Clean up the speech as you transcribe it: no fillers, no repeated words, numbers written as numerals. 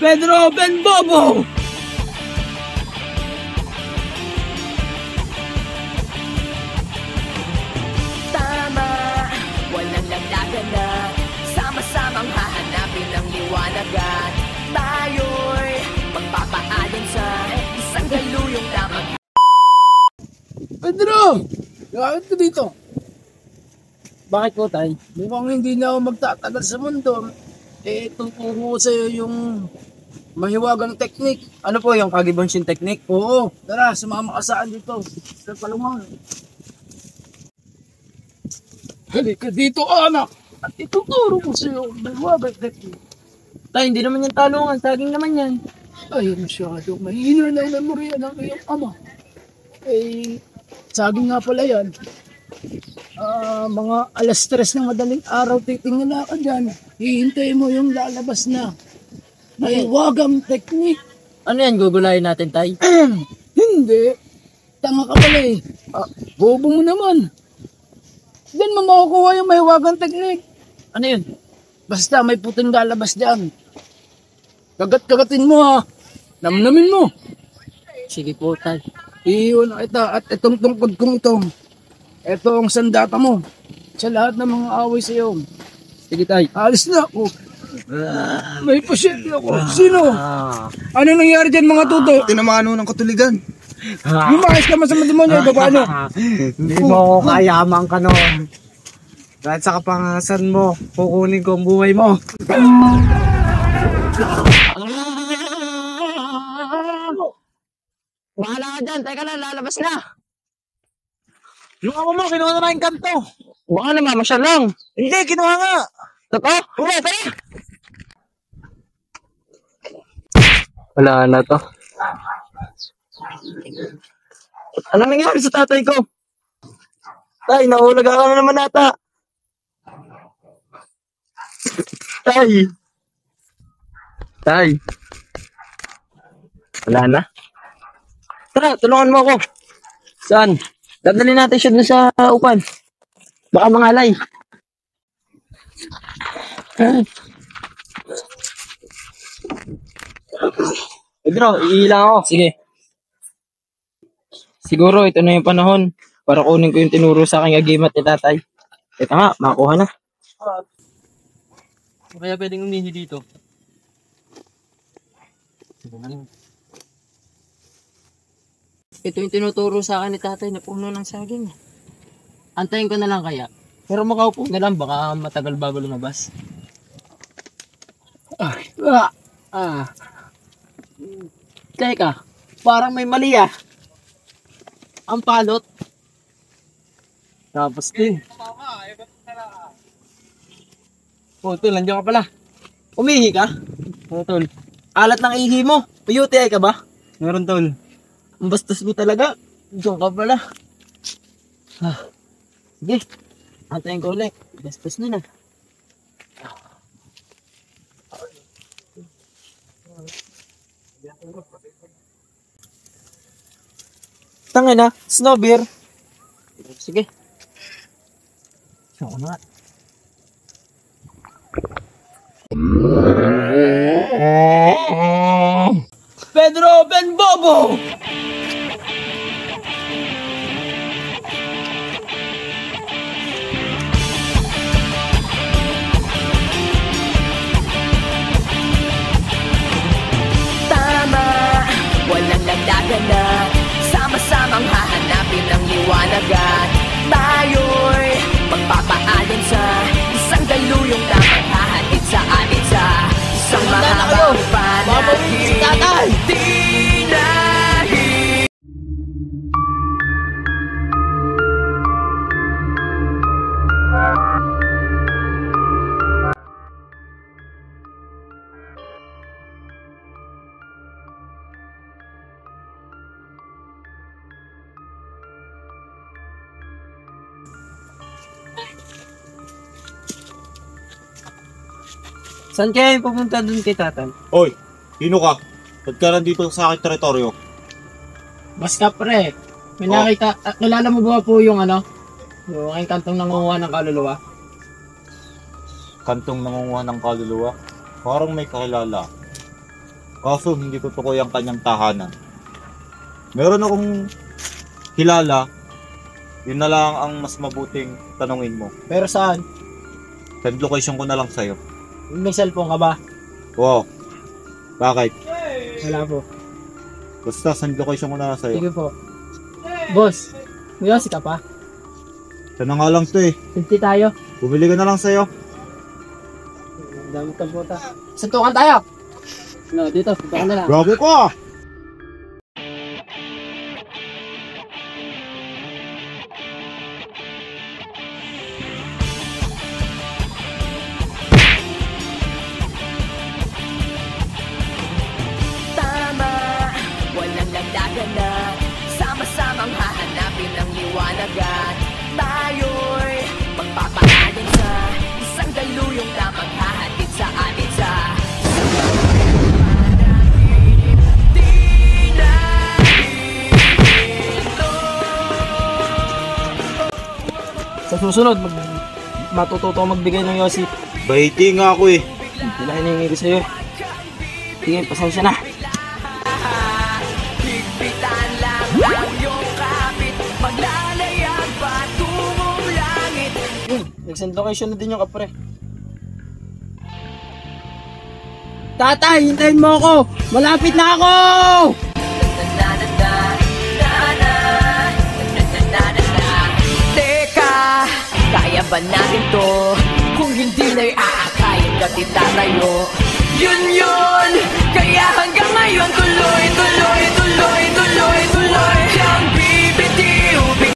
Pedro Benbobo! Tama, walang laglagan na sama-samang hahanapin ang liwanagan. Tayo'y magpapaalon sa isang galuyong lamang. Pedro! Bakit ka dito? Bakit po, tay? Mukhang hindi na ako magtatagal sa mundo. Tuturo ko sa'yo yung mahiwagang teknik. Ano po yung Kagibonshin technique? Oo, tara, sumama ka saan dito. Sa palungan. Halika dito, anak. At ituturo ko sa'yo ang mahiwagang teknik. Tay, hindi naman yung talungan. Saging naman yan. Ay, masyado. Mahina na yung memorya ng iyong ama. Saging nga pala yan. Mga alas 3 ng madaling araw, titingnan ka dyan. Hihintayin mo yung lalabas na mahiwagang teknik. Ano yan, gugulayin natin, tay? Hindi. Tanga ka pala eh. Bobo mo naman. Diyan mo makukuha yung mahiwagang teknik. Ano yun? Basta may puting lalabas dyan. Kagat-kagatin mo ha. Namnamin mo. Sige po, tay. Iiwan na kita at itong tungkod kong ito. Ito ang sandata mo. Sa lahat ng mga away sa iyo. Sige, tay. Alis na ako. May pasyente ako. Sino? Ano nangyari dyan mga tuto? Tinamaan ng katuligan. Lumayas ka man sa demonyo. Paano? Hindi mo ako kayaman ka noon. Dahil sa kapangasan mo, kukunin ko ang buhay mo. Bahala ka dyan. Teka lang, lalabas na. Yung amo mo, kinuha na yung kanto. Baka namamasyal lang. Hindi, kinuha nga. Totoo? Wala, tara. Wala na to. Anong nangyari sa tatay ko? Tay, nahulaga ka na naman ata. Tay. Tay. Wala na. Tara, tulungan mo ako. Saan? Dadalhin natin siya dun sa upan. Baka mangalay. Pedro, iilang ako. Sige. Siguro ito na yung panahon para kunin ko yung tinuro sa aking agimat ni tatay. Ito nga, makakuha na. Kaya pwedeng umihi dito. Ito yung tinuturo sa akin ni tatay na puno ng saging. Antayin ko na lang kaya. Pero makaupo na lang, baka matagal bago lumabas. Teka, parang may mali ah. Ang palot. Tapos din. Oh, tol, nandiyan ka pala. Umihi ka? Oo, tol. Alat ng ihi mo. UTI ka ba? Meron, tol. Ang bastos mo talaga. Diyan ka pala. Sige. Antayin ko ulit. Bastos na na. Tangin na. Snow beer. Sige. Ako na nga. Pedro Benbobo! Tama, walang laglagan na sama-samang hahanapin ang liwanagan. Tayo'y magpapaalon sa isang galuyong lamang hahatid sa atin sa isang mahabang panahon. Tinahin. Saan kaya yung pupunta dun kay tatay? Hoy, sino ka? Ba't ka nandito sa aking teritoryo? Basta pre, may nakita, kilala mo ba po yung ano? Yung aking kantong nangunguha ng kaluluwa? Kantong nangunguha ng kaluluwa? Parang may kakilala. Kaso hindi ko tukoy ang kanyang tahanan. Meron akong kilala, yun na lang ang mas mabuting tanungin mo. Pero saan? Send location ko na lang sa'yo. May cellphone ka ba? Oo. Bakit? Wala po. Basta send location ko na lang sa'yo. Sige po. Boss, may yosi ka pa? Sana nga lang to eh. 50 tayo. Bumili ka na lang sa'yo. Ang dami kang puta. Suntukan tayo! No, dito. Suntukan na lang. Grabe ka! Tama, walang lagdagan na sama-samang hahanapin ang liwanag at tayo'y magpapaayon sa isang daluyong lamang hahatid sa atin sa Sa susunod, matututo ako magbigay ng yosi. Baiti nga ako eh. Hindi na hiningi ko sa'yo. Sige, pasensya na. higpitan lang ang iyong kapit maglalayag patungong langit. Nag-send location na din yung kapre. Tatay, hintayin mo ako! Malapit na ako! Teka, kaya ba natin to? Kung hindi na'y aakayin ka titatayo. Yun, kaya hanggang ngayon tuloy, tuloy, tuloy, tuloy, tuloy